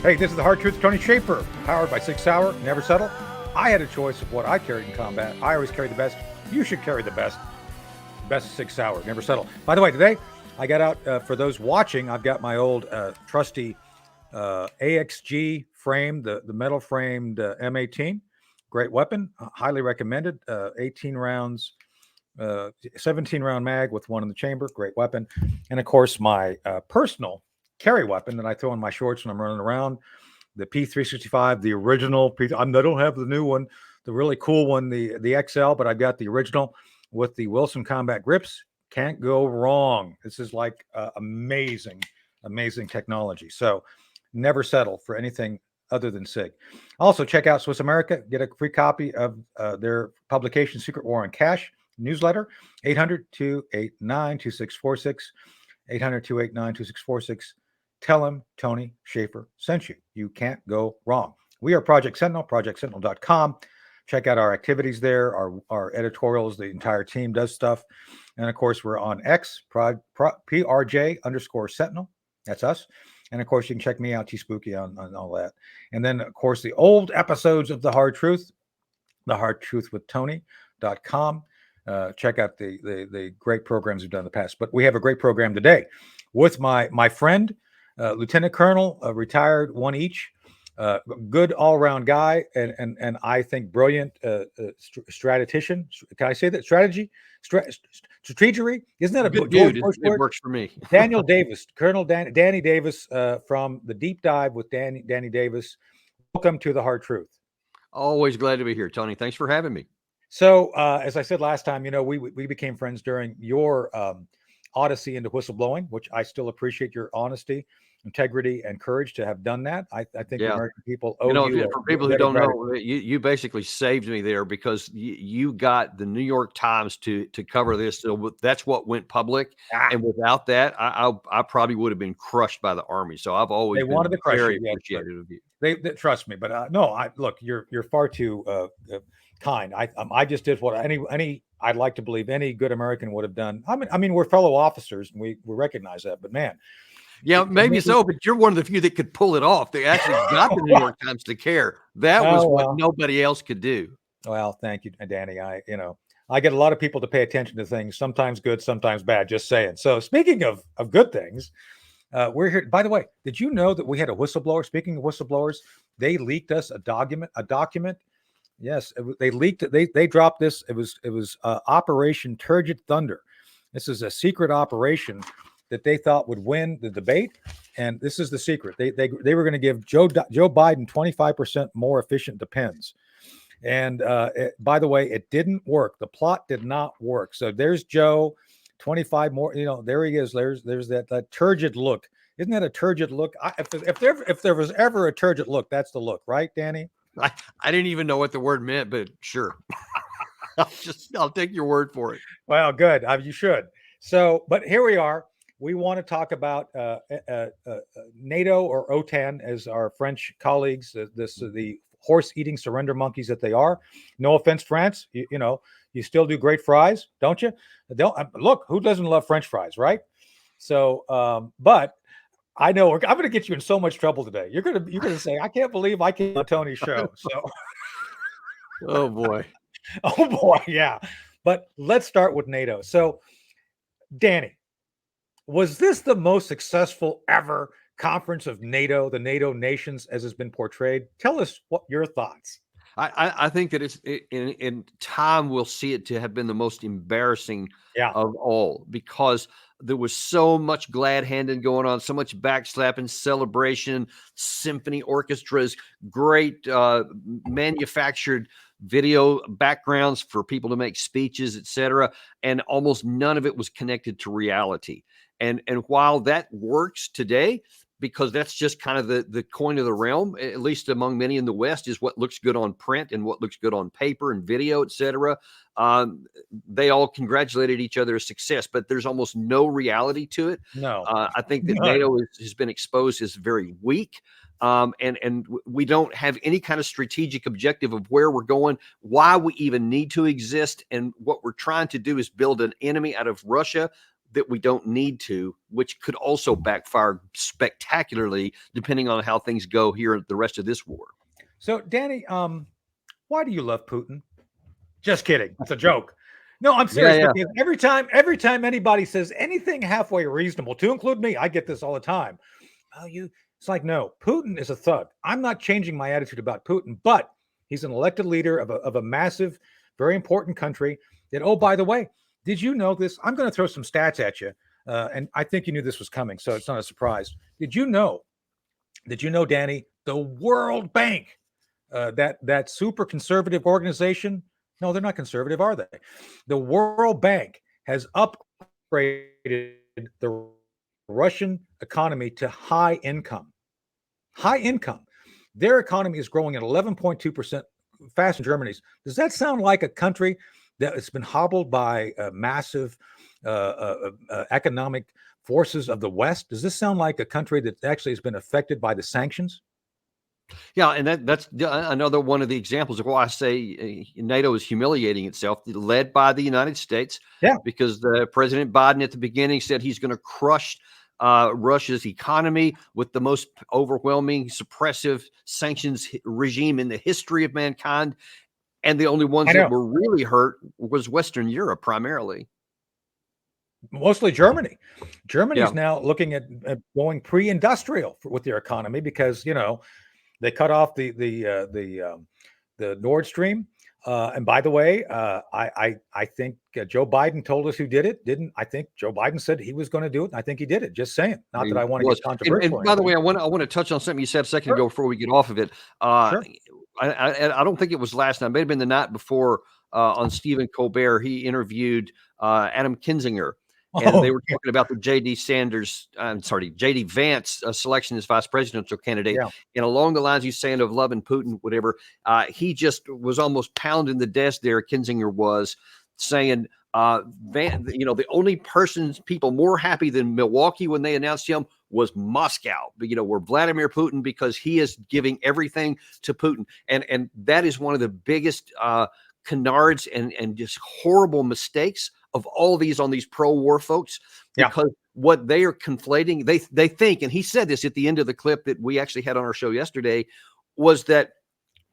Hey, this is the Hard Truth, Tony Shaffer, powered by 6 Hour, Never Settle. I had a choice of what I carried in combat. I always carry the best. You should carry the best. Best 6 Hour, Never Settle. By the way, today I got out, for those watching, I've got my old trusty AXG frame, the metal framed M18. Great weapon, highly recommended. 18 rounds, 17 round mag with one in the chamber. Great weapon. And of course, my personal carry weapon that I throw in my shorts when I'm running around, the P365, the original P. I don't have the new one, the really cool one, the XL, but I've got the original with the Wilson Combat grips. Can't go wrong. This is like amazing technology. So never settle for anything other than SIG. Also, check out Swiss America. Get a free copy of their publication, Secret War on Cash newsletter, 800-289-2646, 800-289-2646. Tell them Tony Shaffer sent you. You can't go wrong. We are Project Sentinel, projectsentinel.com. Check out our activities there, our editorials. The entire team does stuff. And of course, we're on X, PRJ_Sentinel. That's us. And of course, you can check me out, T-Spooky, on all that. And then, of course, the old episodes of The Hard Truth, thehardtruthwithtony.com. Check out the great programs we've done in the past. But we have a great program today with my friend, Lieutenant Colonel, retired, one each, good all-around guy, and I think brilliant strategician. Can I say that? Strategery? Isn't that a good dude? It works for me. Daniel Davis, Colonel Danny Davis, from the Deep Dive with Danny Davis. Welcome to The Hard Truth. Always glad to be here, Tony. Thanks for having me. So, as I said last time, we became friends during your odyssey into whistleblowing, which I still appreciate your honesty, integrity, and courage to have done that. I think the American people owe you. For people who don't know, you basically saved me there because you got the New York Times to cover this. So that's what went public. And without that, I probably would have been crushed by the Army. So I've always been very appreciative of you. They trust me, but no, look, you're far too kind. I just did what I'd like to believe any good American would have done. I mean, we're fellow officers and we recognize that, but man. Yeah, maybe so, but you're one of the few that could pull it off. They actually got the New York Times to care. That was what nobody else could do. Well, thank you, Danny. I get a lot of people to pay attention to things, sometimes good, sometimes bad, just saying. So speaking of good things, we're here. By the way, did you know that we had a whistleblower? Speaking of whistleblowers, they leaked us a document. Yes, they leaked it. They dropped this. It was Operation Turgid Thunder. This is a secret operation that they thought would win the debate, and this is the secret. They were going to give Joe Biden 25% more efficient depends. And by the way, it didn't work. The plot did not work. So there's Joe, 25 more. There he is. There's that turgid look. Isn't that a turgid look? If there was ever a turgid look, that's the look, right, Danny? I didn't even know what the word meant, but sure. I'll take your word for it. Well, good. You should. So, but here we are. We want to talk about NATO or OTAN, as our French colleagues, the horse-eating surrender monkeys that they are. No offense, France. You still do great fries, don't you? Look, who doesn't love French fries, right? So, but I know I'm going to get you in so much trouble today. You're going to say, I can't believe I came on Tony's show. So, oh boy, yeah. But let's start with NATO. So, Danny, was this the most successful ever conference of NATO, the NATO nations, as has been portrayed? Tell us what your thoughts. I think that it's in time we'll see it to have been the most embarrassing of all, because there was so much glad handing going on, so much backslapping, celebration, symphony orchestras, great manufactured video backgrounds for people to make speeches, etc. And almost none of it was connected to reality. And while that works today, because that's just kind of the coin of the realm, at least among many in the West, is what looks good on print and what looks good on paper and video, etc. They all congratulated each other's success, but there's almost no reality to it. No, I think that NATO has been exposed as very weak. And we don't have any kind of strategic objective of where we're going, why we even need to exist. And what we're trying to do is build an enemy out of Russia, that we don't need to, which could also backfire spectacularly depending on how things go here the rest of this war. So, Danny, why do you love Putin? Just kidding. It's a joke. No, I'm serious. Yeah. Because every time anybody says anything halfway reasonable, to include me, I get this all the time. Oh, it's like, no, Putin is a thug. I'm not changing my attitude about Putin, but he's an elected leader of a massive, very important country that, oh, by the way, did you know this? I'm going to throw some stats at you. And I think you knew this was coming, so it's not a surprise. Did you know, Danny, the World Bank, that super conservative organization? No, they're not conservative, are they? The World Bank has upgraded the Russian economy to high income. High income. Their economy is growing at 11.2% faster than Germany's. Does that sound like a country that has been hobbled by massive economic forces of the West? Does this sound like a country that actually has been affected by the sanctions? Yeah, and that's another one of the examples of why I say NATO is humiliating itself, led by the United States. Yeah, because President Biden at the beginning said he's going to crush Russia's economy with the most overwhelming suppressive sanctions regime in the history of mankind, and the only ones that were really hurt was Western Europe primarily. Mostly Germany. Germany's now looking at going pre-industrial with their economy because they cut off the Nord Stream. And by the way, I think Joe Biden told us who did it. I think Joe Biden said he was going to do it. And I think he did it. Just saying. Not that I want to get controversial. And by the way, I want to touch on something you said a second ago before we get off of it. Sure. I don't think it was last night. It may have been the night before on Stephen Colbert. He interviewed Adam Kinzinger. And they were talking about the J.D. Vance selection as vice presidential candidate. Yeah. And along the lines you saying of loving Putin, whatever, he just was almost pounding the desk there. Kinzinger was saying, the only people more happy than Milwaukee when they announced him was Moscow. Where Vladimir Putin, because he is giving everything to Putin. And that is one of the biggest canards and just horrible mistakes of all these on these pro-war folks, because what they are conflating, they think, and he said this at the end of the clip that we actually had on our show yesterday, was that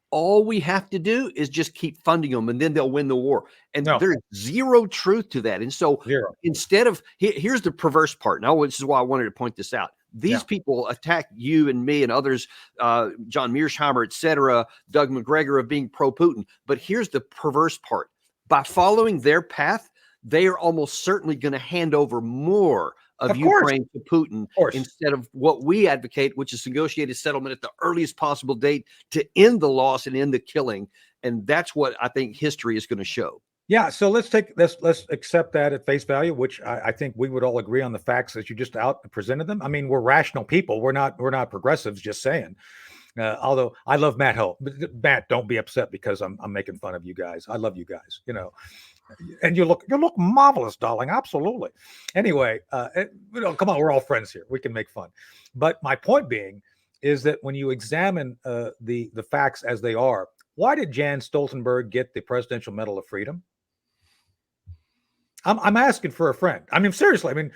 all we have to do is just keep funding them and then they'll win the war. And there's zero truth to that. And so instead of, here's the perverse part. Now, this is why I wanted to point this out. These people attack you and me and others, John Mearsheimer, et cetera, Doug McGregor, of being pro-Putin. But here's the perverse part. By following their path, they are almost certainly going to hand over more of Ukraine to Putin instead of what we advocate, which is negotiated settlement at the earliest possible date to end the loss and end the killing. And that's what I think history is going to show. Yeah, so let's accept that at face value, which I think we would all agree on the facts that you just presented them. I mean, we're rational people. We're not progressives, just saying. Although I love Matt Ho. Matt, don't be upset because I'm making fun of you guys. I love you guys, and you look marvelous, darling. Absolutely. Anyway, come on, we're all friends here. We can make fun. But my point being is that when you examine the facts as they are, why did Jan Stoltenberg get the Presidential Medal of Freedom? I'm asking for a friend. I mean, seriously. I mean,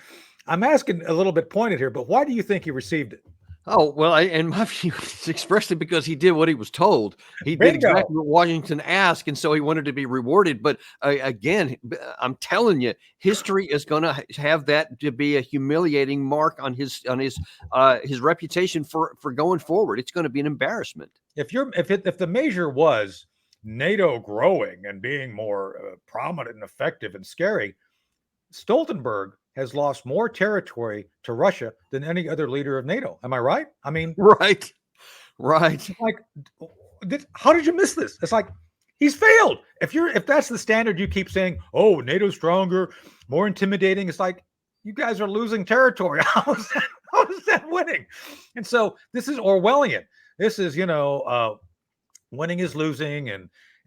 I'm asking a little bit pointed here, but why do you think he received it? Oh, well, in my view, it's expressly because he did what he was told. He did exactly what Washington asked, and so he wanted to be rewarded. But again, I'm telling you, history is going to have that to be a humiliating mark on his reputation for going forward. It's going to be an embarrassment. If the measure was NATO growing and being more prominent and effective and scary, Stoltenberg has lost more territory to Russia than any other leader of NATO. Am I right? I mean, right. Like, how did you miss this? It's like he's failed. If that's the standard, you keep saying, "Oh, NATO's stronger, more intimidating." It's like you guys are losing territory. How is that winning? And so this is Orwellian. This is winning is losing,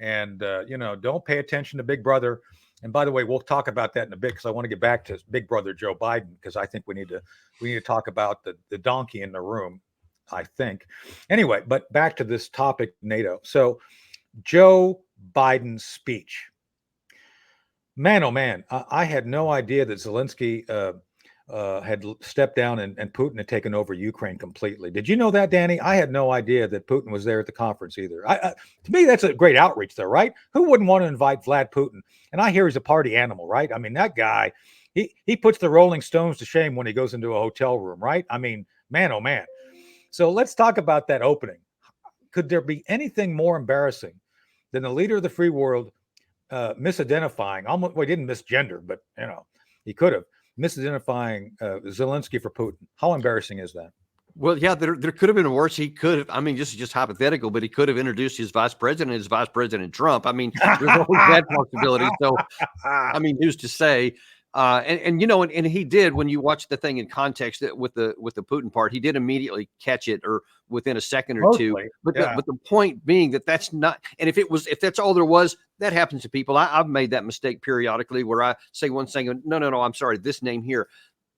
and don't pay attention to Big Brother. And by the way, we'll talk about that in a bit because I want to get back to Big Brother Joe Biden because I think we need to talk about the donkey in the room, I think. Anyway, but back to this topic, NATO. So Joe Biden's speech. Man, oh man, I had no idea that Zelensky had stepped down and Putin had taken over Ukraine completely. Did you know that, Danny? I had no idea that Putin was there at the conference either. To me, that's a great outreach, though, right? Who wouldn't want to invite Vlad Putin? And I hear he's a party animal, right? I mean, that guy, he puts the Rolling Stones to shame when he goes into a hotel room, right? I mean, man, oh man. So let's talk about that opening. Could there be anything more embarrassing than the leader of the free world misidentifying, almost, well, he didn't misgender, but he could have misidentifying Zelensky for Putin? How embarrassing is that? Well, yeah, there could have been worse. He could have, I mean, just hypothetical, but he could have introduced his vice president as Vice President Trump. I mean, there's always that possibility. So, I mean, who's to say? And he did, when you watch the thing in context with the Putin part, he did immediately catch it, or within a second or two. But the point being that's not, and if that's all there was, that happens to people. I've made that mistake periodically where I say one thing, no, I'm sorry, this name here.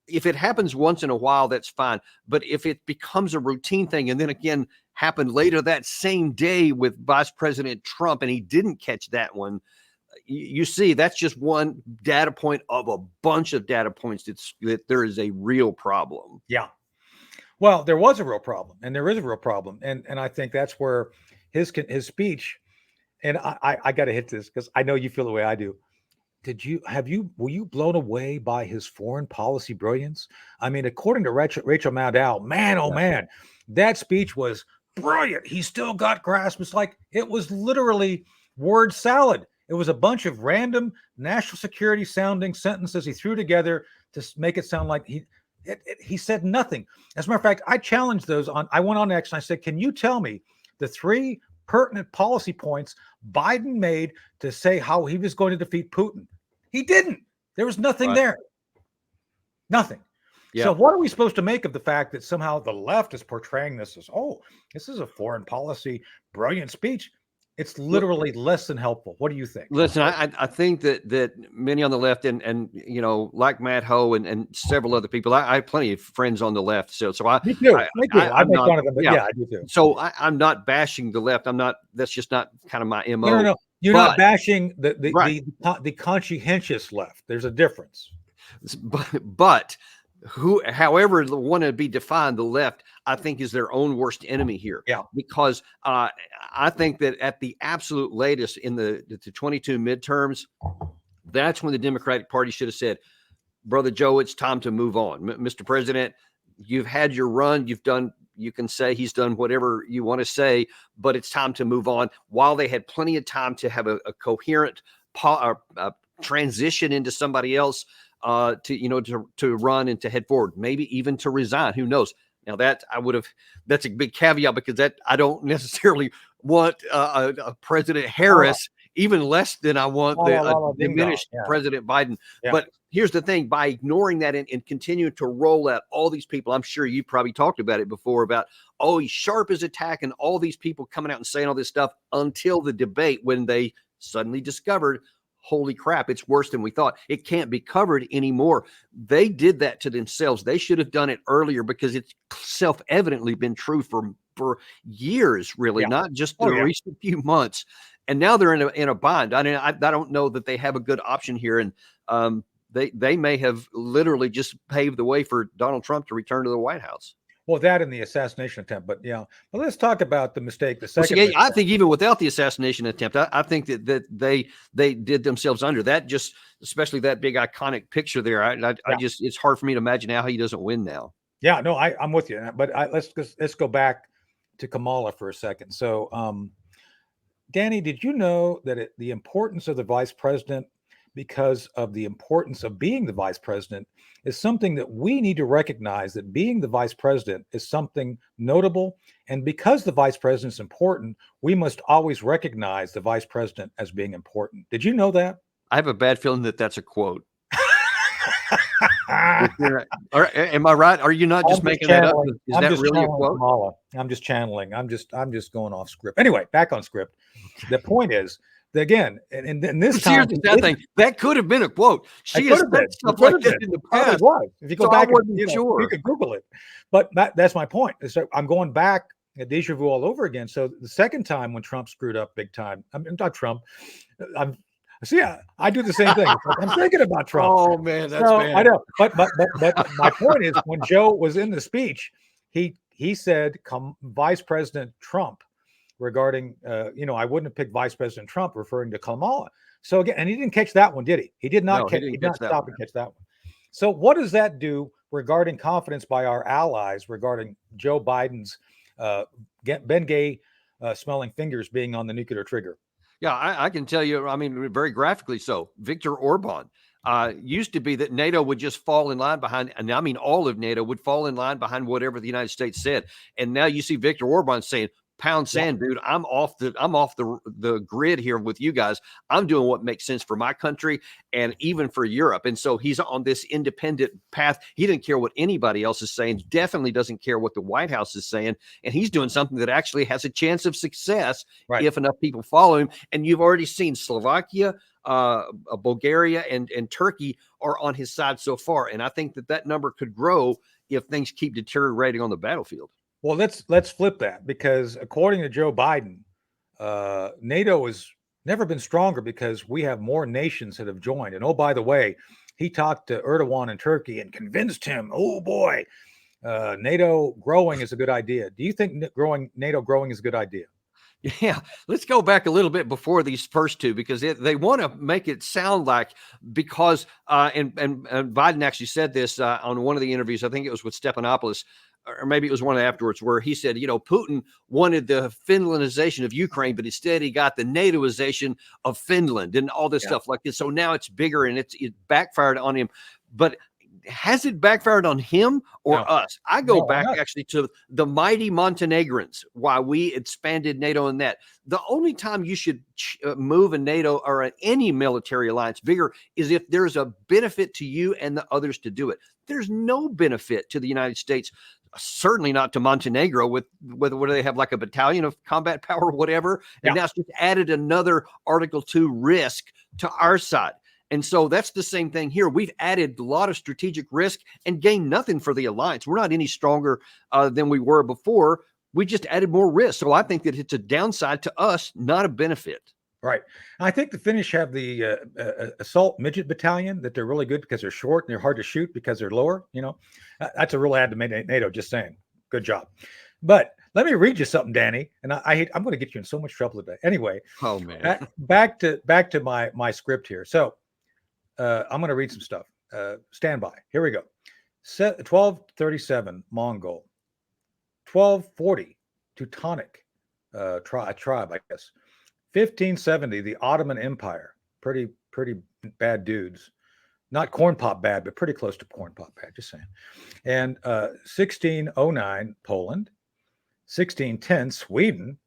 If it happens once in a while, that's fine. But if it becomes a routine thing, and then again happened later that same day with Vice President Trump, and he didn't catch that one, you see, that's just one data point of a bunch of data points that there is a real problem. Yeah. Well, there was a real problem, and there is a real problem. And I think that's where his speech, and I got to hit this because I know you feel the way I do. Were you blown away by his foreign policy brilliance? I mean, according to Rachel Maddow, man, oh man, that speech was brilliant. He still got grasp. It's like, it was literally word salad. It was a bunch of random national security sounding sentences he threw together to make it sound like he said nothing. As a matter of fact, I challenged those I went on X and I said, can you tell me the 3 pertinent policy points Biden made to say how he was going to defeat Putin? He didn't. There was nothing there. Nothing. Yeah. So what are we supposed to make of the fact that somehow the left is portraying this as, oh, this is a foreign policy brilliant speech? It's literally less than helpful. What do you think? Listen, I think that many on the left and like Matt Ho and several other people, I have plenty of friends on the left. So me too. I make fun of them, but yeah, I do too. So I'm not bashing the left. That's just not kind of my MO. No. You're not bashing the conscientious left. There's a difference. But however want to be defined, the left, I think, is their own worst enemy here. Yeah. Because I think that at the absolute latest in the 22 midterms, that's when the Democratic Party should have said, Brother Joe, it's time to move on. Mr. President, you've had your run. You can say he's done whatever you want to say, but it's time to move on. While they had plenty of time to have a coherent transition into somebody else, to run and to head forward, maybe even to resign. Who knows? Now that's a big caveat, because I don't necessarily want a President Harris, even less than I want the diminished President Biden. Yeah. But here's the thing: by ignoring that and continuing to roll out all these people, I'm sure you probably talked about it before about, he's sharp as attack, and all these people coming out and saying all this stuff until the debate, when they suddenly discovered, holy crap, it's worse than we thought. It can't be covered anymore. They did that to themselves. They should have done it earlier, because it's self-evidently been true for years, really, not just the recent few months. And now they're in a bind. I mean, I don't know that they have a good option here. And they may have literally just paved the way for Donald Trump to return to the White House. Well, that and the assassination attempt, but let's talk about the mistake. The second, I think even without the assassination attempt, I think that they did themselves under that. Just especially that big iconic picture there. It's hard for me to imagine how he doesn't win now. Yeah, no, I'm with you. But let's go back to Kamala for a second. So, Danny, did you know that the importance of the vice president, because of the importance of being the vice president, is something that we need to recognize, that being the vice president is something notable. And because the vice president is important, we must always recognize the vice president as being important. Did you know that? I have a bad feeling that that's a quote. Am I right? Are you not just making that up? Is that really a quote? Kamala. I'm just channeling. I'm just going off script. Anyway, back on script. The point is, again, and this time, that could have been a quote. She has said stuff like that in the past. It was. If you go back, you could Google it. But that's my point. So I'm going back at deja vu all over again. So the second time when Trump screwed up big time, I mean, not Trump. See, I do the same thing. I'm thinking about Trump. Oh man, that's bad. I know, but my point is, when Joe was in the speech, he said, Vice President Trump, regarding, I wouldn't have picked Vice President Trump, referring to Kamala. So again, and he didn't catch that one, did he? He did not catch. He did not stop and catch that one. So what does that do regarding confidence by our allies regarding Joe Biden's Bengay smelling fingers being on the nuclear trigger? Yeah, I can tell you, I mean, very graphically so. Viktor Orban used to be that NATO would just fall in line behind, and I mean all of NATO would fall in line behind whatever the United States said. And now you see Viktor Orban saying, pound sand, dude, I'm off the grid here with you guys. I'm doing what makes sense for my country and even for Europe. And so he's on this independent path. He didn't care what anybody else is saying, definitely doesn't care what the White House is saying. And he's doing something that actually has a chance of success if enough people follow him. And you've already seen Slovakia, Bulgaria, and Turkey are on his side so far. And I think that number could grow if things keep deteriorating on the battlefield. Well, let's flip that, because according to Joe Biden, NATO has never been stronger because we have more nations that have joined. And oh, by the way, he talked to Erdogan in Turkey and convinced him, oh boy, NATO growing is a good idea. Do you think NATO growing is a good idea? Yeah, let's go back a little bit before these first two, because they want to make it sound like, because and Biden actually said this on one of the interviews. I think it was with Stephanopoulos, or maybe it was one afterwards, where he said, Putin wanted the Finlandization of Ukraine, but instead he got the NATOization of Finland and all this stuff like this. So now it's bigger, and it backfired on him. But has it backfired on him or us? I go back actually to the mighty Montenegrins, why we expanded NATO in that. The only time you should move a NATO or any military alliance bigger is if there's a benefit to you and the others to do it. There's no benefit to the United States, certainly not to Montenegro, with whether they have like a battalion of combat power or whatever. And that's just added another Article 2 risk to our side. And so that's the same thing here. We've added a lot of strategic risk and gained nothing for the alliance. We're not any stronger than we were before. We just added more risk. So I think that it's a downside to us, not a benefit. Right. I think the Finnish have the assault midget battalion, that they're really good because they're short and they're hard to shoot because they're lower. That's a real add to NATO, just saying. Good job. But let me read you something, Danny. And I'm going to get you in so much trouble today. Anyway. Oh, man. Back to my script here. So I'm going to read some stuff. Stand by. Here we go. 1237, Mongol. 1240, Teutonic tribe, I guess. 1570, the Ottoman Empire. Pretty bad dudes. Not corn pop bad, but pretty close to corn pop bad, just saying. And 1609, Poland. 1610, Sweden.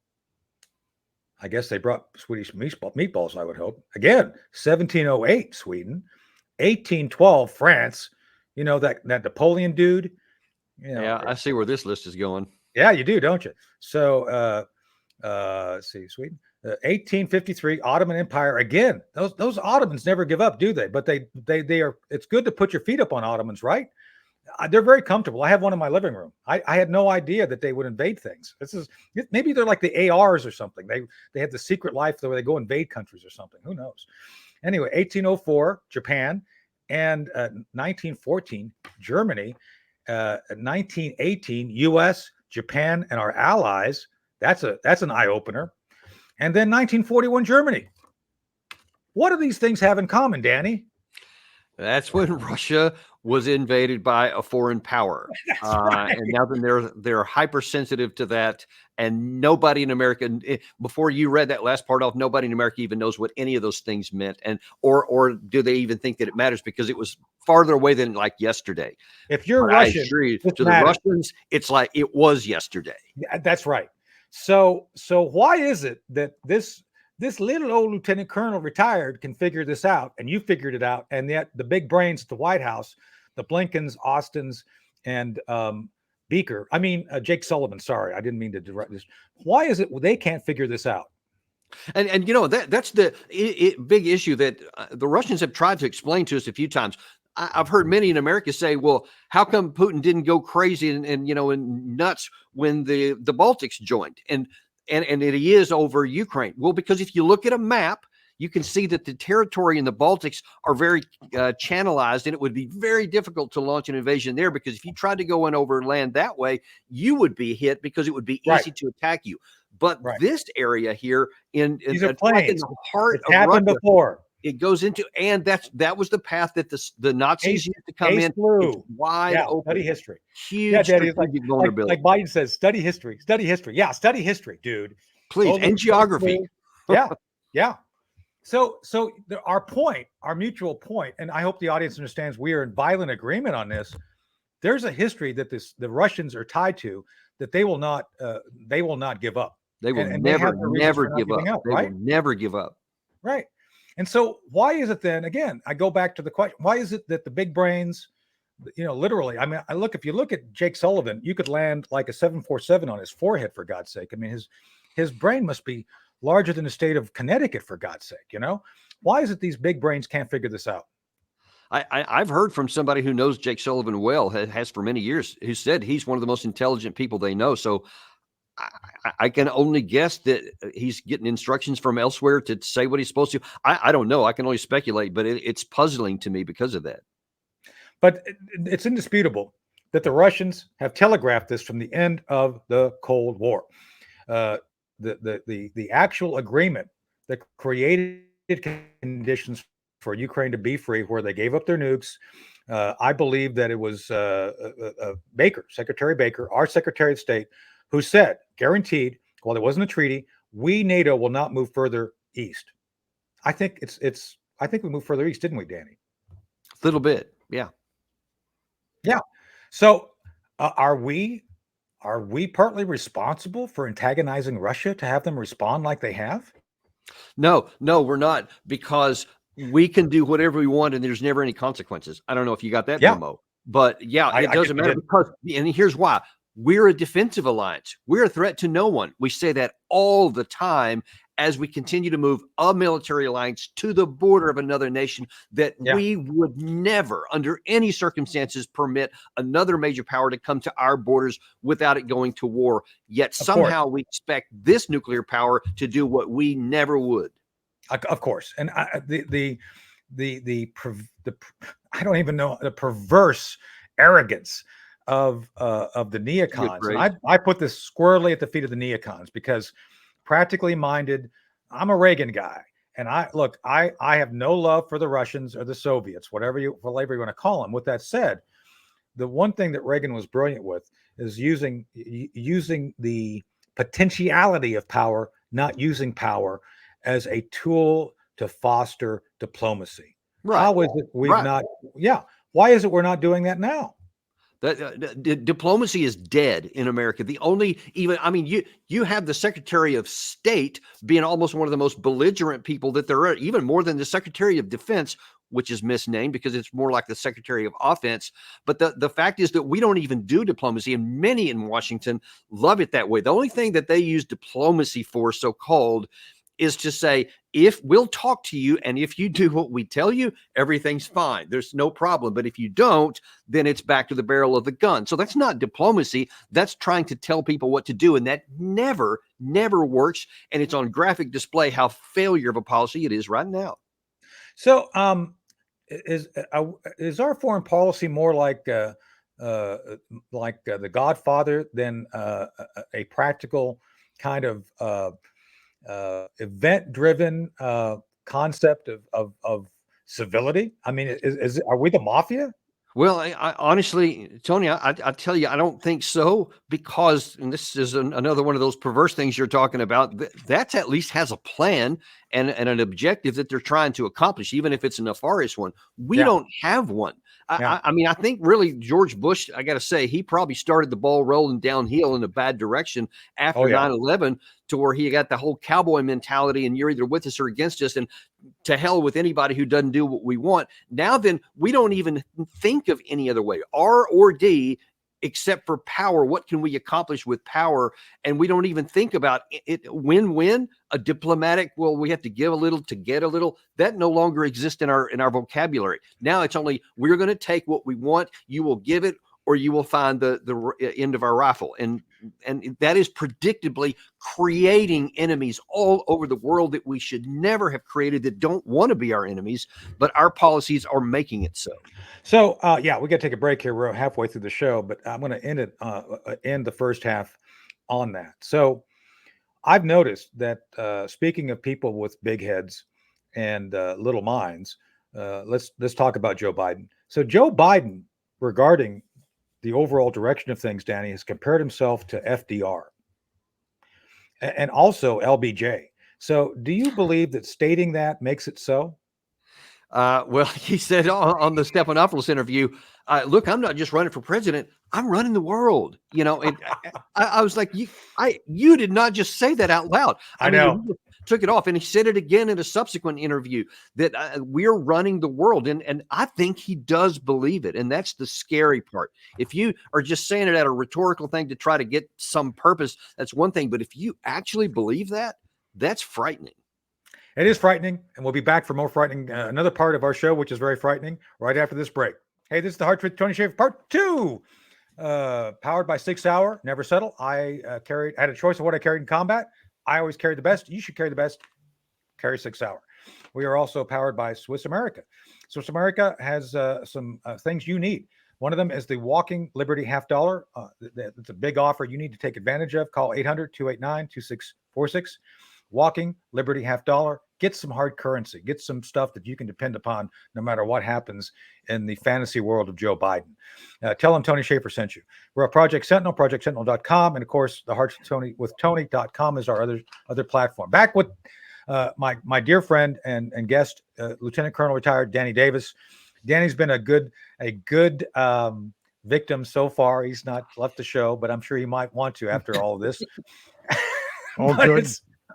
I guess they brought Swedish meatballs, I would hope. Again, 1708, Sweden. 1812, France. That Napoleon dude. Yeah, I see where this list is going. Yeah, you do, don't you? So, let's see, Sweden. 1853, Ottoman Empire. Again, those Ottomans never give up, do they? But they are. It's good to put your feet up on Ottomans, right? They're very comfortable. I have one in my living room. I had no idea that they would invade things. Maybe they're like the ARs or something. They have the secret life where they go invade countries or something. Who knows? Anyway, 1804, Japan, and 1914, Germany. 1918, U.S., Japan, and our allies. That's an eye opener. And then 1941, Germany. What do these things have in common, Danny? That's when Russia was invaded by a foreign power. Right. And now then they're hypersensitive to that. And nobody in America, before you read that last part off, nobody in America even knows what any of those things meant. And or do they even think that it matters, because it was farther away than like yesterday. If you're Russian, to the Russians, it's like it was yesterday. Yeah, that's right. So why is it that this little old lieutenant colonel retired can figure this out, and you figured it out, and yet the big brains at the White House, the Blinkens, Austins, and Beaker, Jake Sullivan, sorry, I didn't mean to direct this. Why is it they can't figure this out? And that's the big issue that the Russians have tried to explain to us a few times. I've heard many in America say, well, how come Putin didn't go crazy and nuts when the Baltics joined? And it is over Ukraine. Well, because if you look at a map, you can see that the territory in the Baltics are very channelized, and it would be very difficult to launch an invasion there, because if you tried to go in over land that way, you would be hit because it would be easy to attack you. But this area here these are like in the heart it's of happened Russia, before. it goes into, and that was the path that the Nazis used to come in. It's wide open. Study history. Huge strategic vulnerability. Like Biden says, study history. Study history. Yeah, study history, dude. Please, and geography. Yeah. So our mutual point, and I hope the audience understands we are in violent agreement on this. There's a history that the Russians are tied to, that they will not give up. They will never give up. They will never give up. Right. And so why is it then, again, I go back to the question, why is it that the big brains, literally, I mean, if you look at Jake Sullivan, you could land like a 747 on his forehead, for God's sake. I mean, his brain must be larger than the state of Connecticut, for God's sake. Why is it these big brains can't figure this out? I've heard from somebody who knows Jake Sullivan well, has for many years, who said he's one of the most intelligent people they know. So I can only guess that he's getting instructions from elsewhere to say what he's supposed to. I don't know. I can only speculate, but it's puzzling to me because of that. But it's indisputable that the Russians have telegraphed this from the end of the Cold War. The actual agreement that created conditions for Ukraine to be free, where they gave up their nukes. I believe that it was Baker, Secretary Baker, our Secretary of State, who said, guaranteed, while there wasn't a treaty, we, NATO, will not move further east. I think I think we moved further east, didn't we, Danny? A little bit, yeah. Yeah. So are we partly responsible for antagonizing Russia to have them respond like they have? No, we're not, because we can do whatever we want and there's never any consequences. I don't know if you got that memo, but it doesn't matter, because, and here's why. We're a defensive alliance. We're a threat to no one. We say that all the time as we continue to move a military alliance to the border of another nation, that we would never, under any circumstances, permit another major power to come to our borders without it going to war. Yet somehow we expect this nuclear power to do what we never would. Of course. And I don't even know, the perverse arrogance of the neocons. And I put this squarely at the feet of the neocons, because practically minded, I'm a Reagan guy, and I have no love for the Russians or the Soviets, whatever you want to call them. With that said, the one thing that Reagan was brilliant with is using the potentiality of power, not using power as a tool to foster diplomacy. Right. How is it we've not? Yeah. Why is it we're not doing that now? Diplomacy is dead in America. You have the Secretary of State being almost one of the most belligerent people that there are, even more than the Secretary of Defense, which is misnamed because it's more like the Secretary of Offense. But the fact is that we don't even do diplomacy, and many in Washington love it that way. The only thing that they use diplomacy for, so-called, is to say, if we'll talk to you, and if you do what we tell you, everything's fine. There's no problem. But if you don't, then it's back to the barrel of the gun. So that's not diplomacy. That's trying to tell people what to do. And that never works. And it's on graphic display how failure of a policy it is right now. So is our foreign policy more like The Godfather than a practical kind of event-driven concept of civility? I mean, are we the mafia? Well, I honestly, Tony, I tell you, I don't think so, because, and this is another one of those perverse things you're talking about, that at least has a plan and an objective that they're trying to accomplish, even if it's a nefarious one. We don't have one. I think really George Bush, I got to say, he probably started the ball rolling downhill in a bad direction after 9/11, to where he got the whole cowboy mentality, and you're either with us or against us, and to hell with anybody who doesn't do what we want. Now then, we don't even think of any other way, R or D, except for power. What can we accomplish with power? And we don't even think about it. Win-win, a diplomatic, well, we have to give a little to get a little. That no longer exists in our vocabulary. Now it's only, we're going to take what we want. You will give it, or you will find the end of our rifle. And and that is predictably creating enemies all over the world that we should never have created, that don't want to be our enemies, but our policies are making it so. So, yeah, we got to take a break here. We're halfway through the show, but I'm going to end the first half on that. So, I've noticed that speaking of people with big heads and little minds, let's talk about Joe Biden. So, Joe Biden, regarding the overall direction of things, Danny, has compared himself to FDR and also LBJ. So, do you believe that stating that makes it so? Well, he said on the Stephanopoulos interview, look, I'm not just running for president, I'm running the world. And I was like, you did not just say that out loud. I know. He took it off, and he said it again in a subsequent interview that we're running the world. And I think he does believe it. And that's the scary part. If you are just saying it at a rhetorical thing to try to get some purpose, that's one thing. But if you actually believe that, that's frightening. It is frightening, and we'll be back for more frightening, another part of our show, which is very frightening, right after this break. Hey, this is the Hard Truth, Tony Shaffer, part 2, powered by 6 Hour, Never Settle. I had a choice of what I carried in combat. I always carried the best. You should carry the best. Carry 6 Hour. We are also powered by Swiss America. Swiss America has some things you need. One of them is the Walking Liberty half dollar. It's a big offer you need to take advantage of. Call 800-289-2646. Walking Liberty half dollar. Get some hard currency. Get some stuff that you can depend upon no matter what happens in the fantasy world of Joe Biden. Tell them Tony Shaffer sent you. We're at Project Sentinel, projectsentinel.com, and of course, the Hearts with Tony.com is our other platform. Back with my dear friend and guest, Lieutenant Colonel retired Danny Davis. Danny's been a good victim so far. He's not left the show, but I'm sure he might want to after all of this. All good.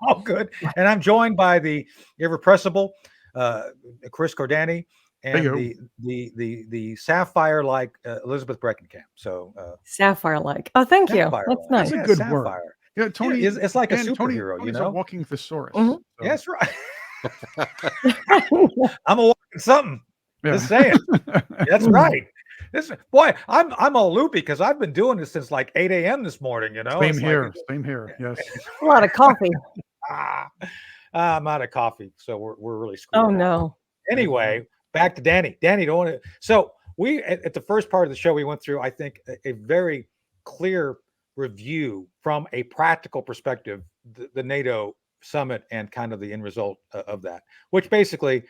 All good. And I'm joined by the irrepressible Chris Cordani and the sapphire-like Elizabeth Breckenkamp. So sapphire-like. Oh, thank you. That's nice. That's a good word. Yeah, Tony it's like a superhero. Tony's a walking thesaurus. Mm-hmm. So. That's right. I'm a walking something. Yeah. Just saying. That's right. I'm all loopy because I've been doing this since like 8 a.m. this morning. Same here. Yes. A lot of coffee. I'm out of coffee, so we're really screwed. Oh no. Anyway, back to Danny. Danny, don't want to. So we at the first part of the show we went through, I think, a very clear review from a practical perspective, the NATO summit and kind of the end result of that, which basically.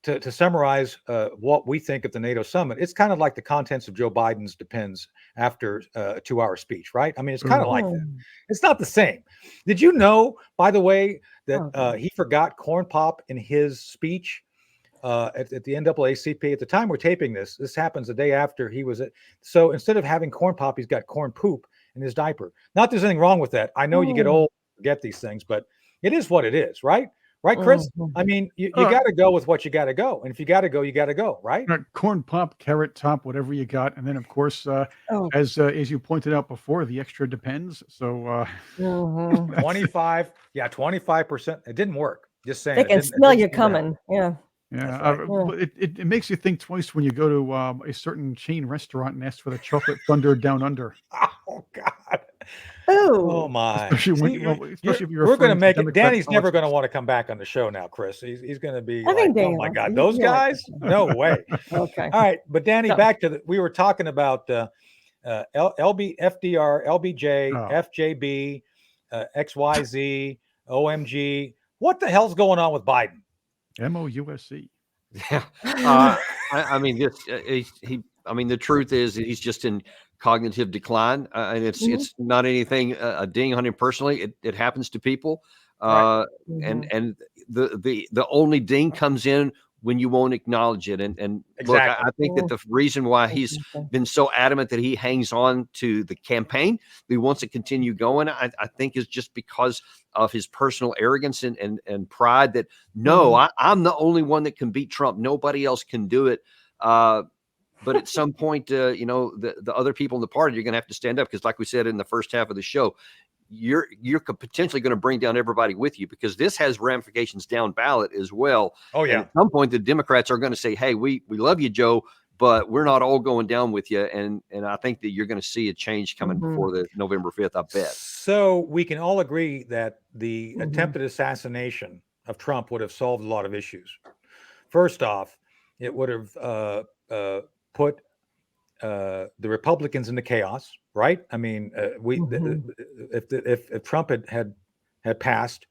To summarize what we think of the NATO summit, it's kind of like the contents of Joe Biden's Depends after a 2-hour speech, right? I mean, it's kind of like that. It's not the same. Did you know, by the way, that he forgot corn pop in his speech at the NAACP? At the time we're taping this happens the day after he was at. So instead of having corn pop, he's got corn poop in his diaper. Not there's anything wrong with that. I know you get old, forget these things, but it is what it is, right? Right, Chris? I mean, you got to go with what you got to go. And if you got to go, you got to go, right? Corn pop, carrot top, whatever you got. And then, of course, as you pointed out before, the extra depends. So 25%. It didn't work. Just saying. They can smell you coming. Yeah. Yeah, right. It makes you think twice when you go to a certain chain restaurant and ask for the chocolate thunder down under. Oh, God. Oh my! Especially if you're we're going to make it. Danny's never going to want to come back on the show now, Chris. He's going to be like, oh my God, those guys? No way. Okay. All right, but Danny, back to we were talking about FDR, LBJ, FJB, XYZ, OMG. What the hell's going on with Biden? MOUSC. Yeah. I mean, the truth is that he's just in cognitive decline, and it's not anything a ding on him personally. It happens to people, and the only ding comes in when you won't acknowledge it. And exactly. Look, I think that the reason why he's been so adamant that he hangs on to the campaign, he wants to continue going, I think is just because of his personal arrogance and pride that, I'm the only one that can beat Trump. Nobody else can do it. But at some point, the other people in the party, you're going to have to stand up because, like we said in the first half of the show, you're potentially going to bring down everybody with you because this has ramifications down ballot as well. Oh yeah. And at some point, the Democrats are going to say, "Hey, we love you, Joe. but we're not all going down with you. And I think that you're going to see a change coming before the November 5th, I bet. So we can all agree that the attempted assassination of Trump would have solved a lot of issues. First off, it would have put the Republicans into chaos, right? I mean, if Trump had passed,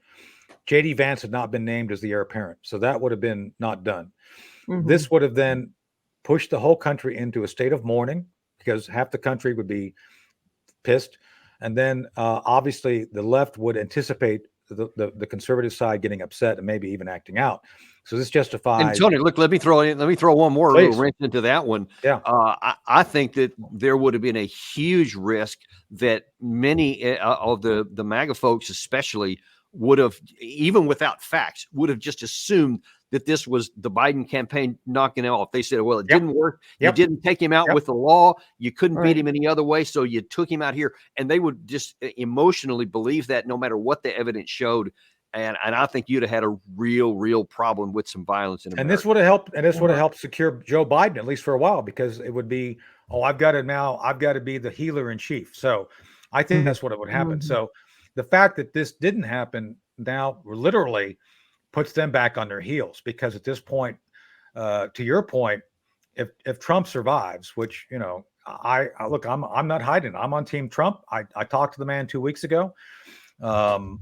J.D. Vance had not been named as the heir apparent, so that would have been not done. This would have then pushed the whole country into a state of mourning because half the country would be pissed, and then obviously the left would anticipate the conservative side getting upset and maybe even acting out. So this justifies. And Tony, look, let me throw one more little wrench into that one. Yeah, I think that there would have been a huge risk that many of the MAGA folks, especially, would have, even without facts, would have just assumed that this was the Biden campaign knocking it off. They said, well, it didn't work. You didn't take him out with the law. You couldn't beat him any other way. So you took him out here. And they would just emotionally believe that no matter what the evidence showed. And I think you'd have had a real problem with some violence in America. And this would have helped. And this would have helped secure Joe Biden, at least for a while, because it would be, I've got to be the healer in chief. So I think that's what would happen. So the fact that this didn't happen now literally puts them back on their heels, because at this point, to your point, if Trump survives, which, I look, I'm not hiding. I'm on Team Trump. I talked to the man 2 weeks ago. I'm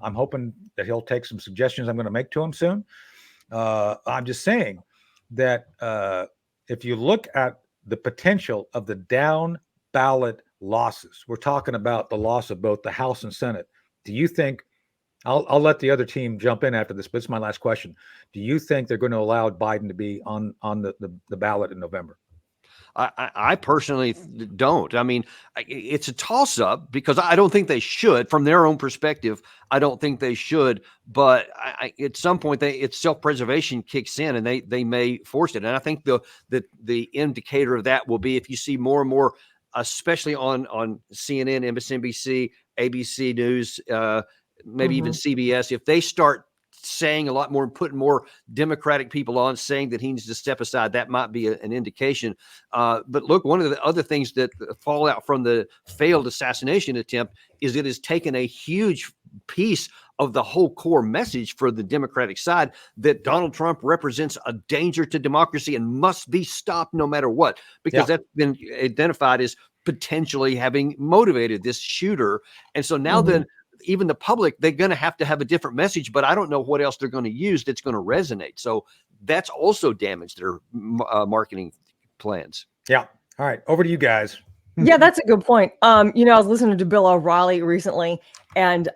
hoping that he'll take some suggestions I'm going to make to him soon. I'm just saying that if you look at the potential of the down ballot losses, we're talking about the loss of both the House and Senate. Do you think, I'll let the other team jump in after this, but it's my last question. Do you think they're going to allow Biden to be on the ballot in November? I personally don't. I mean, it's a toss-up because I don't think they should. From their own perspective, I don't think they should. But at some point, it's self-preservation kicks in, and they may force it. And I think the indicator of that will be if you see more and more, especially on CNN, MSNBC, ABC News, maybe even CBS, if they start saying a lot more and putting more Democratic people on, saying that he needs to step aside, that might be an indication. But look, one of the other things that fall out from the failed assassination attempt is it has taken a huge piece of the whole core message for the Democratic side that Donald Trump represents a danger to democracy and must be stopped no matter what, because that's been identified as potentially having motivated this shooter. And so now then, even the public, they're going to have a different message, but I don't know what else they're going to use that's going to resonate. So that's also damaged their marketing plans. Yeah. All right. Over to you guys. Yeah, that's a good point. I was listening to Bill O'Reilly recently, and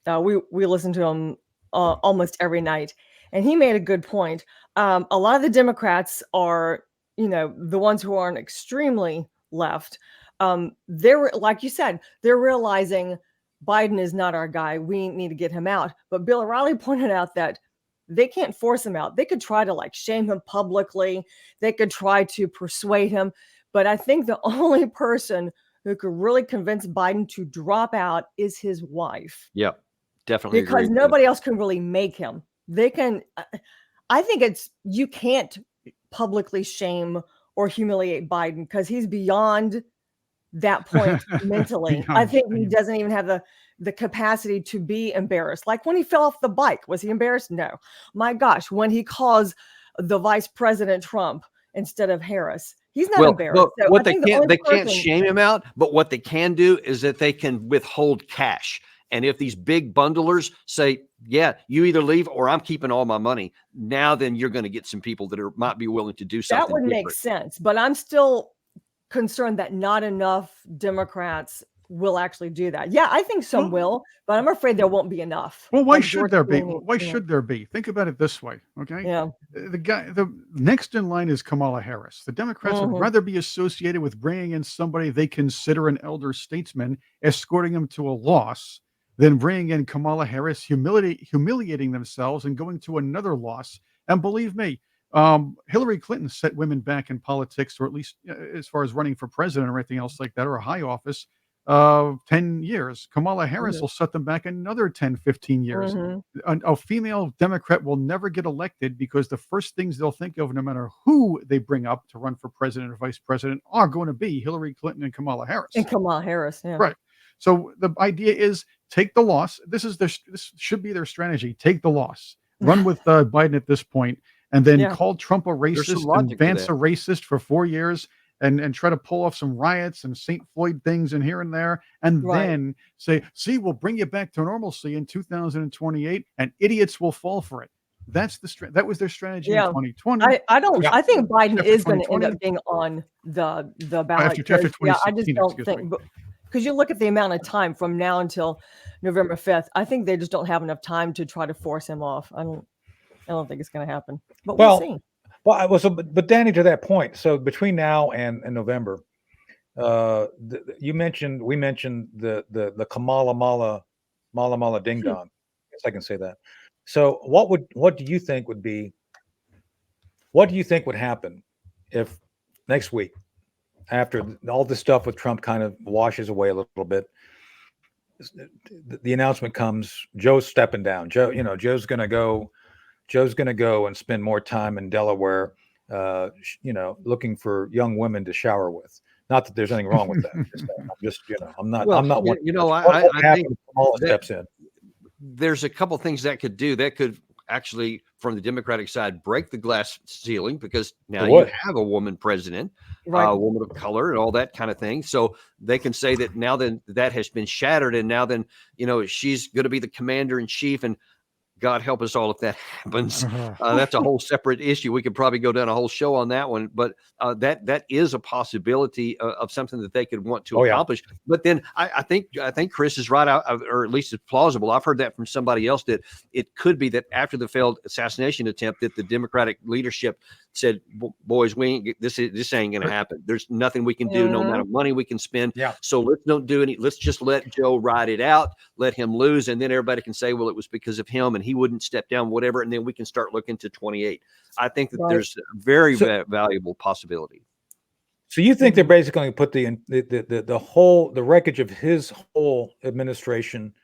we listen to him almost every night, and he made a good point. A lot of the Democrats are, the ones who aren't extremely left. They're, like you said, they're realizing Biden is not our guy. We need to get him out. But Bill O'Reilly pointed out that they can't force him out. They could try to shame him publicly. They could try to persuade him. But I think the only person who could really convince Biden to drop out is his wife. Yep, definitely. Because nobody else can really make him. They can. I think you can't publicly shame or humiliate Biden because he's beyond that point mentally. I think he doesn't even have the capacity to be embarrassed. Like when he fell off the bike, was he embarrassed? No. My gosh, when he calls the vice president Trump instead of Harris, he's not embarrassed. So what they can't shame him out, but what they can do is that they can withhold cash. And if these big bundlers say, yeah, you either leave or I'm keeping all my money, now then you're going to get some people that might be willing to do something. That would make sense. But I'm still concerned that not enough Democrats will actually do that. Yeah, I think some will, but I'm afraid there won't be enough. Well, why should there be? Why should there be? Think about it this way, okay? Yeah. The next in line is Kamala Harris. The Democrats would rather be associated with bringing in somebody they consider an elder statesman, escorting him to a loss, than bringing in Kamala Harris, humiliating themselves and going to another loss. And believe me, Hillary Clinton set women back in politics, or at least as far as running for president or anything else like that, or a high office. 10 years. Kamala Harris will set them back another 10, 15 years. A female Democrat will never get elected because the first things they'll think of, no matter who they bring up to run for president or vice president, are going to be Hillary Clinton and Kamala Harris. Yeah. Right. So the idea is take the loss. This should be their strategy. Take the loss. Run with Biden at this point, and then call Trump a racist and Vance a racist for 4 years. And try to pull off some riots and St. Floyd things and here and there, and then say, see, we'll bring you back to normalcy in 2028, and idiots will fall for it. That was their strategy in 2020. I think Biden is going to end up being on the ballot. I just don't think, because you look at the amount of time from now until November 5th, I think they just don't have enough time to try to force him off. I don't think it's going to happen, but we'll see. Well, but Danny, to that point, so between now and November, we mentioned the Kamala Mala Ding Dong. Yes, I can say that. So what do you think would happen if next week, after all this stuff with Trump kind of washes away a little bit, the announcement comes, Joe's stepping down. Joe's going to go and spend more time in Delaware, looking for young women to shower with. Not that there's anything wrong with that. I'm not one. I think steps in. There's a couple things that could do. That could actually, from the Democratic side, break the glass ceiling, because now you have a woman president, a woman of color, and all that kind of thing. So they can say that now then that has been shattered, and now then she's going to be the commander in chief, and God help us all if that happens. That's a whole separate issue. We could probably go down a whole show on that one, but that is a possibility of something that they could want to accomplish. But then I think Chris is right, or at least it's plausible. I've heard that from somebody else, that it could be that after the failed assassination attempt, that the Democratic leadership said, boys, this ain't going to happen. There's nothing we can do, no amount of money we can spend. So don't do any. Let's just let Joe ride it out, let him lose, and then everybody can say, well, it was because of him and he wouldn't step down, whatever, and then we can start looking to 28. I think that there's a very valuable possibility. So you think they're basically going to put the wreckage of his whole administration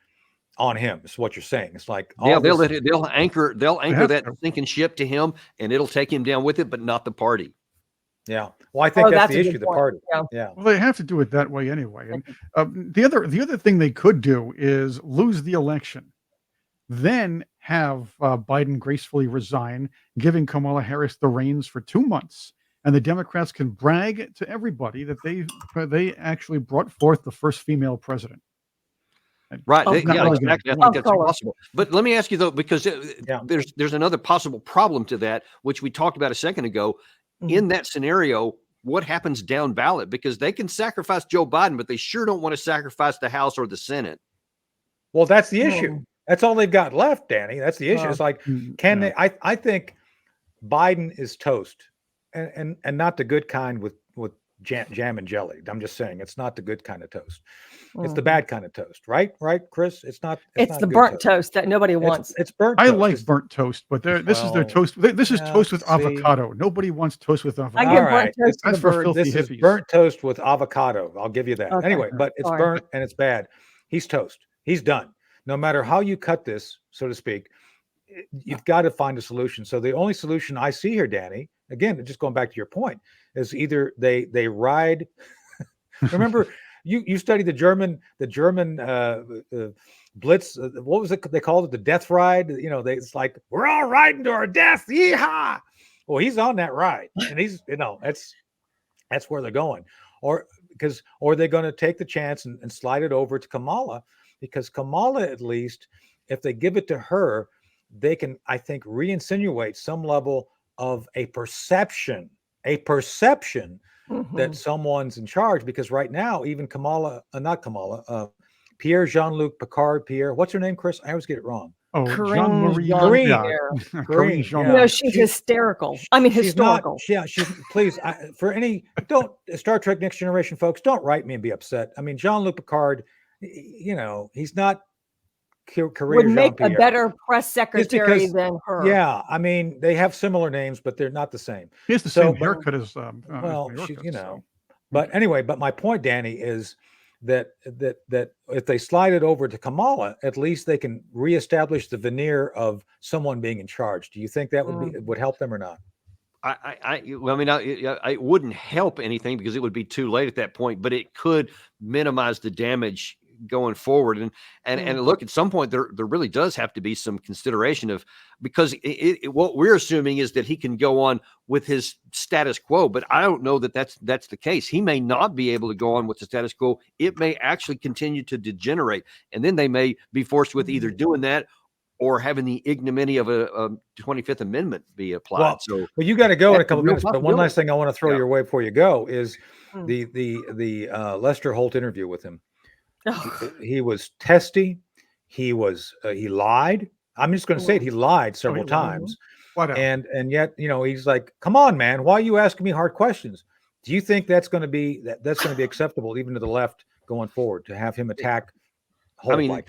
on him, is what you're saying? It's like they'll anchor that sinking ship to him, and it'll take him down with it, but not the party. Yeah. Well, I think that's the issue, the party. Yeah. Well, they have to do it that way anyway. And the other thing they could do is lose the election, then have Biden gracefully resign, giving Kamala Harris the reins for 2 months, and the Democrats can brag to everybody that they actually brought forth the first female president. Right. Exactly. I think that's possible. But let me ask you though, because there's another possible problem to that, which we talked about a second ago. In that scenario, what happens down ballot? Because they can sacrifice Joe Biden, but they sure don't want to sacrifice the House or the Senate. Well, that's the issue. That's all they've got left, Danny. That's the issue. It's like, they? I think Biden is toast, and not the good kind with jam and jelly. I'm just saying, it's not the good kind of toast. It's the bad kind of toast, right? Right, Chris? It's not the burnt toast that nobody wants. It's burnt. I like burnt toast, but this is their toast. This is toast with avocado. Nobody wants toast with avocado. I get burnt toast. That's for filthy this hippies. Is burnt toast with avocado. I'll give you that. Okay. Anyway, but it's burnt and it's bad. He's toast. He's done. No matter how you cut this, so to speak, you've got to find a solution. So the only solution I see here, Danny, again, just going back to your point, is either they ride. Remember, you studied the German Blitz. What was it they called it? The death ride. It's like, we're all riding to our death. Yeehaw! Well, he's on that ride, and he's that's where they're going. Or they're going to take the chance and slide it over to Kamala, because Kamala, at least, if they give it to her, they can, I think, re-insinuate some level of a perception that someone's in charge. Because right now, even Pierre Jean-Luc Picard, what's her name, Chris? I always get it wrong. Oh, Jean-Marie. Corinne. She's hysterical. I mean, historical. Please, Star Trek Next Generation folks, don't write me and be upset. I mean, Jean-Luc Picard, he's not would make a better press secretary than her. Yeah, I mean, they have similar names, but they're not the same. He has the same haircut as But anyway, but my point, Danny, is that if they slide it over to Kamala, at least they can reestablish the veneer of someone being in charge. Do you think that would help them or not? Well, I mean, it wouldn't help anything because it would be too late at that point, but it could minimize the damage going forward. And look, at some point there really does have to be some consideration of, because what we're assuming is that he can go on with his status quo, but I don't know that that's the case. He may not be able to go on with the status quo. It may actually continue to degenerate, and then they may be forced with either doing that or having the ignominy of a 25th Amendment be applied. Well, you got to go in a couple minutes, but one last thing I want to throw your way before you go is the Lester Holt interview with him. He was testy. He lied. I'm just going to say it. He lied several times. And yet, he's like, come on, man, why are you asking me hard questions? Do you think that's going to be acceptable even to the left going forward, to have him attack Holt? I mean,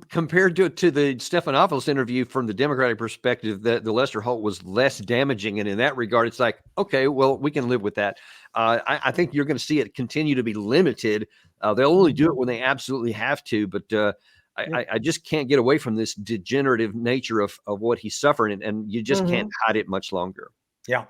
compared to the Stephanopoulos interview from the Democratic perspective, the Lester Holt was less damaging. And in that regard, it's like, okay, well, we can live with that. I think you're going to see it continue to be limited. They'll only do it when they absolutely have to. But I just can't get away from this degenerative nature of what he's suffering. And you just can't hide it much longer. Yeah.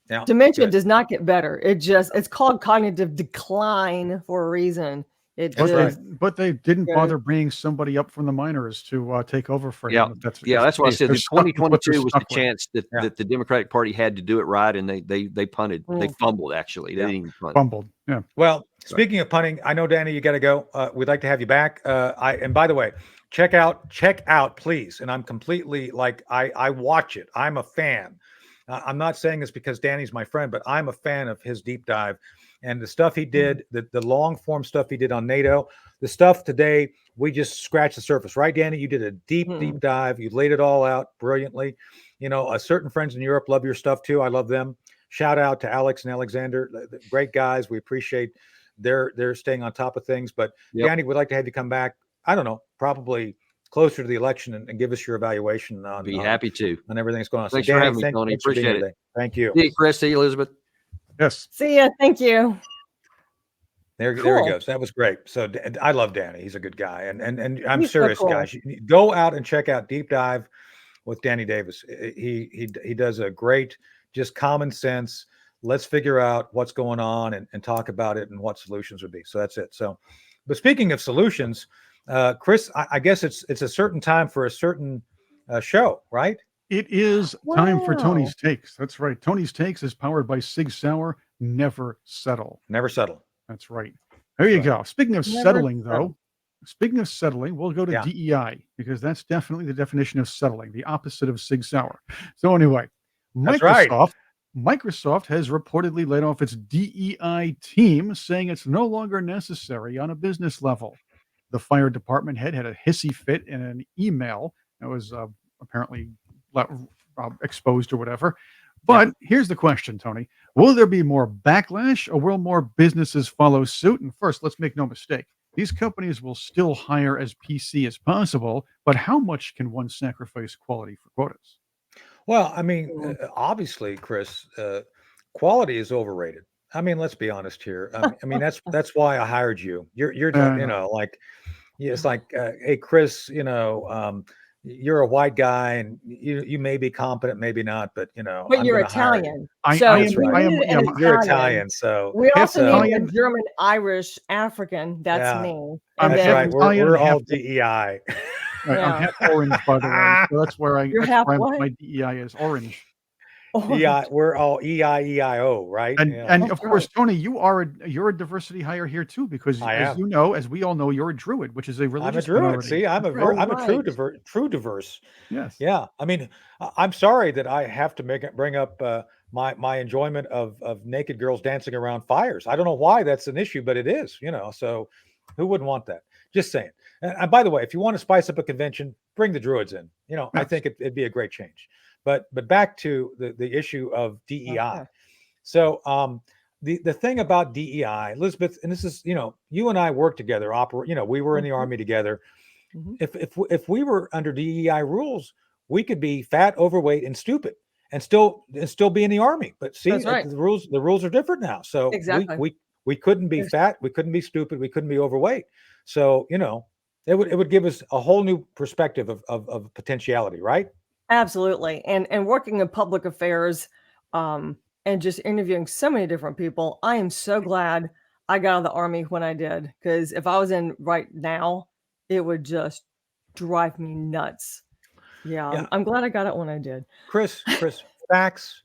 Yeah. Dementia does not get better. It's called cognitive decline for a reason. But they didn't bother bringing somebody up from the minors to take over for him. That's why I said the 2022 was the chance that the Democratic Party had to do it right, and they punted. They fumbled, actually. They didn't even punt. Fumbled. Yeah. Well, speaking of punting, I know, Danny, you got to go. We'd like to have you back. And by the way, check out, please. And I'm completely I watch it. I'm a fan. I'm not saying this because Danny's my friend, but I'm a fan of his deep dive. And the stuff he did, the long form stuff he did on NATO, the stuff today, we just scratched the surface, right, Danny? You did a deep dive. You laid it all out brilliantly. Certain friends in Europe love your stuff too. I love them. Shout out to Alex and Alexander, great guys. We appreciate their staying on top of things. But Danny, we'd like to have you come back. I don't know, probably closer to the election and give us your evaluation on. Be happy to on everything that's going on. Thanks for having me, Tony. Appreciate it. Thank you. See you, Chris. See you, Elizabeth. Yes. See ya. Thank you. There he goes. That was great. So I love Danny. He's a good guy. And I'm serious, guys. Go out and check out Deep Dive with Danny Davis. He does a great, just common sense. Let's figure out what's going on and talk about it and what solutions would be. So that's it. So, but speaking of solutions, Chris, I guess it's a certain time for a certain show, right? It is time for Tony's Takes. That's right. Tony's Takes is powered by Sig Sauer. Never settle. Never settle. That's right. There you go. Speaking of settling, though, we'll go to DEI, because that's definitely the definition of settling, the opposite of Sig Sauer. So anyway, Microsoft has reportedly laid off its DEI team, saying it's no longer necessary on a business level. The fire department head had a hissy fit in an email that was apparently exposed or whatever. But here's the question, Tony. Will there be more backlash, or will more businesses follow suit? And first, let's make no mistake. These companies will still hire as PC as possible, but how much can one sacrifice quality for quotas? Well, I mean, obviously, Chris, quality is overrated. I mean, let's be honest here. I mean, that's why I hired you. You're it's like, hey, Chris, you're a white guy, and you may be competent, maybe not, but But you're Italian. You're Italian, so we also need a German, Irish, African. That's me. That's right. We're all DEI. I'm half orange, by the way. So that's where my DEI is orange. We're all EIEIO, right? And of course, Tony, you're a diversity hire here too, because as we all know, you're a Druid, which is a religious minority. See, I'm a true diverse. Yes. Yeah. I mean, I'm sorry that I have to bring up my enjoyment of naked girls dancing around fires. I don't know why that's an issue, but it is. So who wouldn't want that? Just saying. And by the way, if you want to spice up a convention, bring the Druids in. I think it'd be a great change. But back to the issue of DEI. Okay. So the thing about DEI, Elizabeth, and this is, you and I work together, we were in the Army together. Mm-hmm. If we were under DEI rules, we could be fat, overweight, and stupid and still be in the Army. But see, the rules are different now. So exactly. We couldn't be fat. We couldn't be stupid. We couldn't be overweight. So, it would give us a whole new perspective of potentiality, right? Absolutely. And working in public affairs, and just interviewing so many different people, I am so glad I got out of the Army when I did, because if I was in right now, it would just drive me nuts. Yeah. I'm glad I got it when I did. Chris, facts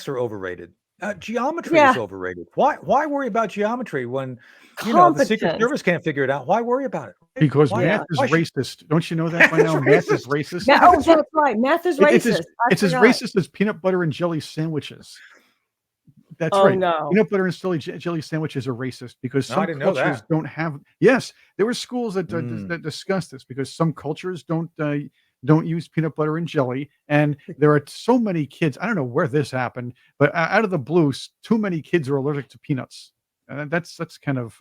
are overrated. Geometry is overrated. Why worry about geometry when the Secret Service can't figure it out? Why worry about it? Because math is racist. Don't you know that by now? Math is racist. Oh, that's right. Math is racist. It's as racist as peanut butter and jelly sandwiches. That's right. No. Peanut butter and jelly sandwiches are racist because some didn't know cultures that. don't have. Yes, there were schools that discussed this because some cultures don't use peanut butter and jelly, and there are so many kids. I don't know where this happened, but out of the blue, too many kids are allergic to peanuts, and that's kind of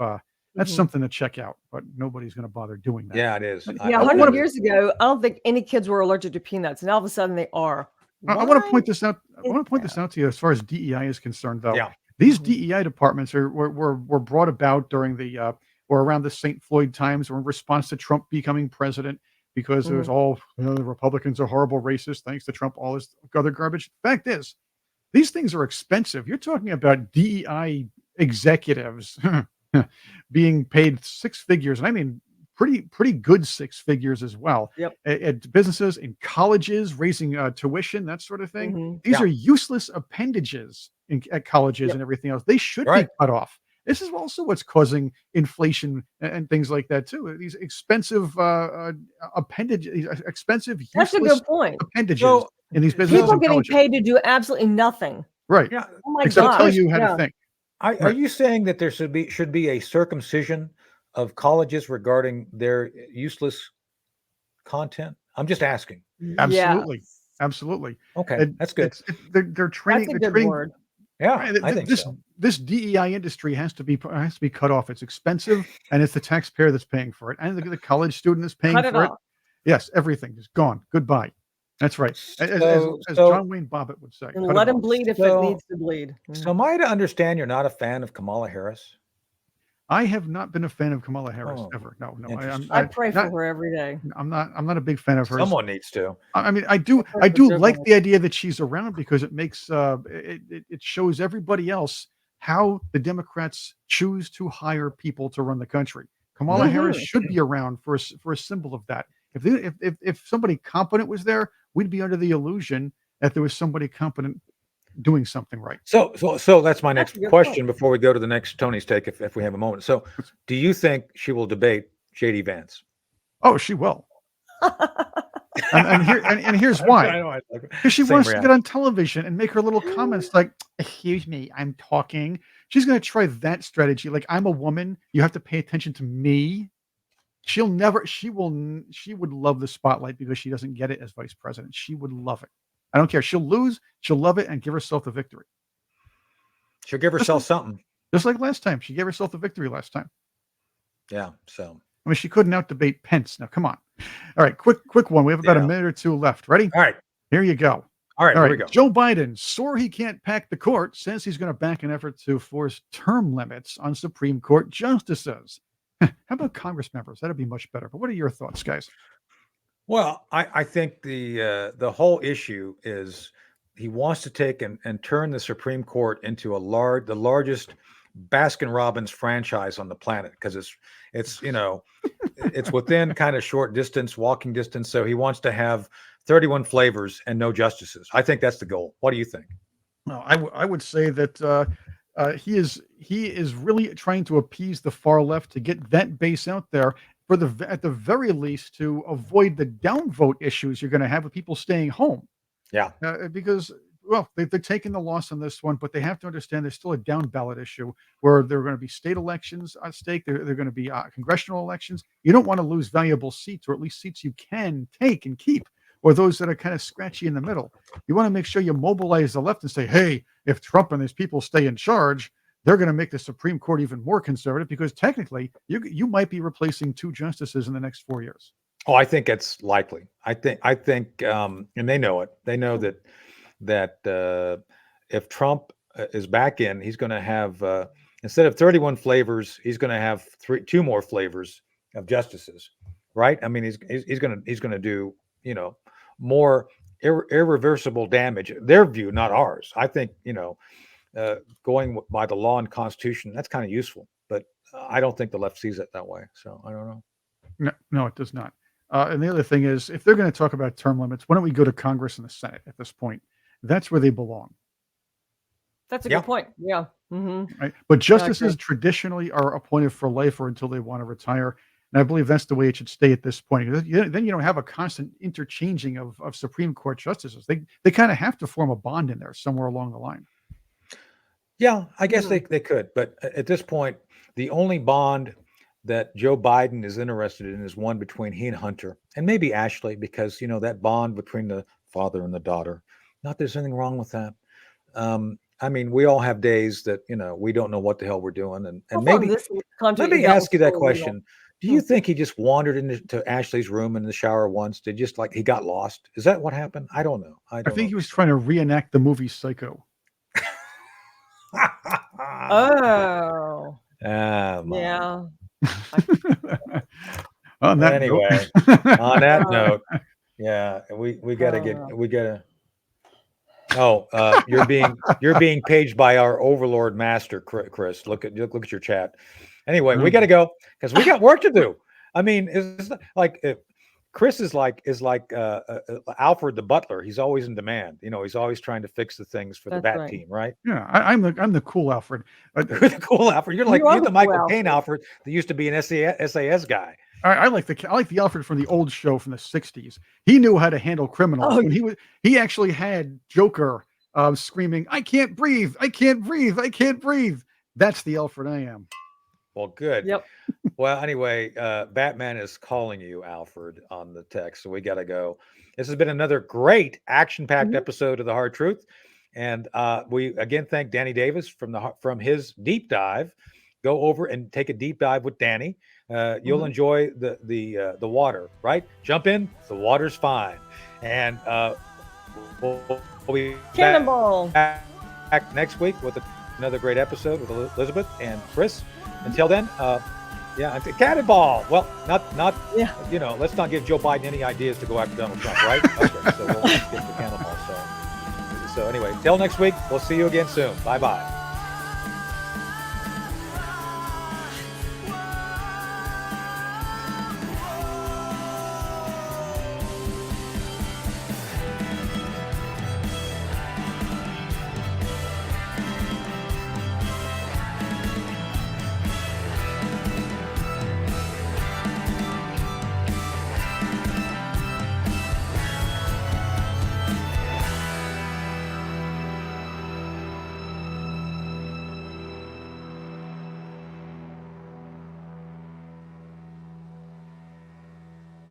that's something to check out. But nobody's going to bother doing that. Yeah, it is. Yeah, 100 years ago, I don't think any kids were allergic to peanuts, and all of a sudden they are. I want to point this out. I want to point this out to you as far as DEI is concerned, though. Yeah. These DEI departments were brought about during the or around the St. Floyd times, or in response to Trump becoming president, because it was all the Republicans are horrible racists thanks to Trump, all this other garbage. Fact is, these things are expensive. You're talking about DEI executives being paid six figures, and I mean pretty good six figures as well. Yep. At businesses, in colleges, raising tuition, that sort of thing. These are useless appendages at colleges and everything else. They should be cut off. This is also what's causing inflation and things like that too. These expensive appendages, expensive That's a useless good point. appendages in these businesses. People and getting colleges. paid to do absolutely nothing. Right. Yeah. Oh my Except gosh. tell you how to think. Are you saying that there should be a circumcision of colleges regarding their useless content? I'm just asking. Absolutely. Yes. Absolutely. Okay, that's good. They're training. That's a they're good training. word. Yeah, Right, I think so. This DEI industry has to be cut off. It's expensive, and it's the taxpayer that's paying for it, and the college student is paying Cut it for it. off. Yes, everything is gone. Goodbye. That's right. As So- John Wayne Bobbitt would say. And cut let it him off. bleed if it So- needs to bleed. So am I to understand you're not a fan of Kamala Harris? I have not been a fan of Kamala Harris Oh, ever. No. interesting. I pray for her every day. I'm not a big fan of hers. Someone needs to. I mean, I do like the idea that she's around because it makes it shows everybody else how the Democrats choose to hire people to run the country. Kamala Harris should be around for a symbol of that. If somebody competent was there, we'd be under the illusion that there was somebody competent doing something right. So that's my next a good question before we go to the next Tony's take, if we have a moment. So, do you think she will debate JD Vance? Oh, she will. and here's why. Because she wants to get on television and make her little comments like, "Excuse me, I'm talking." She's going to try that strategy. Like, I'm a woman, you have to pay attention to me. She would love the spotlight because she doesn't get it as vice president. She would love it. I don't care. She'll lose. She'll love it and give herself the victory. She'll give herself something. Just like last time. She gave herself the victory last time. Yeah. So. I mean, she couldn't out-debate Pence. Now, come on. All right, quick one. We have about a minute or two left. Ready? All right. Here you go. All right, here we go. Joe Biden, sore he can't pack the court, says he's going to back an effort to force term limits on Supreme Court justices. How about Congress members? That'd be much better. But what are your thoughts, guys? Well, I think the whole issue is he wants to take and turn the Supreme Court into the largest Baskin-Robbins franchise on the planet, because it's it's within kind of short distance, walking distance. So he wants to have 31 flavors and no justices. I think that's the goal. What do you think? Well, I would say that he is really trying to appease the far left to get that base out there at the very least to avoid the downvote issues you're going to have with people staying home. Yeah, because they're taking the loss on this one, but they have to understand there's still a down ballot issue where there are going to be state elections at stake. There are going to be congressional elections. You don't want to lose valuable seats, or at least seats you can take and keep, or those that are kind of scratchy in the middle. You want to make sure you mobilize the left and say, hey, if Trump and his people stay in charge, they're going to make the Supreme Court even more conservative, because technically you might be replacing 2 justices in the next 4 years. Oh, I think it's likely. I think, and they know it. They know that if Trump is back in, he's going to have, instead of 31 flavors, he's going to have two more flavors of justices, right? I mean, he's going to do, more irreversible damage. Their view, not ours. I think, going by the law and constitution, that's kind of useful, but I don't think the left sees it that way. So I don't know. No, it does not. And the other thing is, if they're going to talk about term limits, why don't we go to Congress and the Senate at this point? That's where they belong. That's a good point. Yeah. Mm-hmm. Right. But justices traditionally are appointed for life or until they want to retire. And I believe that's the way it should stay at this point. Then you don't have a constant interchanging of Supreme Court justices. They kind of have to form a bond in there somewhere along the line. Yeah, I guess they could. But at this point, the only bond that Joe Biden is interested in is one between he and Hunter, and maybe Ashley, because, that bond between the father and the daughter. Not there's anything wrong with that. I mean, we all have days that, we don't know what the hell we're doing. And maybe, let me ask you that question. Do you think he just wandered into Ashley's room in the shower once? Did just like he got lost? Is that what happened? I don't know. I think he was trying to reenact the movie Psycho. Oh. Yeah. On that note, yeah, we gotta. Oh, you're being paged by our overlord master, Chris. Look at your chat. Anyway, we got to go because we got work to do. I mean, it's like Chris is like Alfred the butler. He's always in demand. He's always trying to fix the things for the bat team, right? Yeah, I'm the cool Alfred. You're the cool Alfred. You're the Michael Caine Alfred that used to be an SAS guy. I like the Alfred from the old show from the '60s. He knew how to handle criminals. When he actually had Joker screaming, "I can't breathe! I can't breathe! I can't breathe!" That's the Alfred I am. Well, good. Yep. Well, anyway, Batman is calling you, Alfred, on the text, so we got to go. This has been another great action-packed episode of The Hard Truth, and we again thank Danny Davis from his deep dive. Go over and take a deep dive with Danny. You'll enjoy the water, right? Jump in, the water's fine, and we'll be Cannonball back next week with another great episode with Elizabeth and Chris. Until then, cannonball. Well, not. Let's not give Joe Biden any ideas to go after Donald Trump, right? Okay, so we'll get the cannonball. So anyway, till next week, we'll see you again soon. Bye-bye.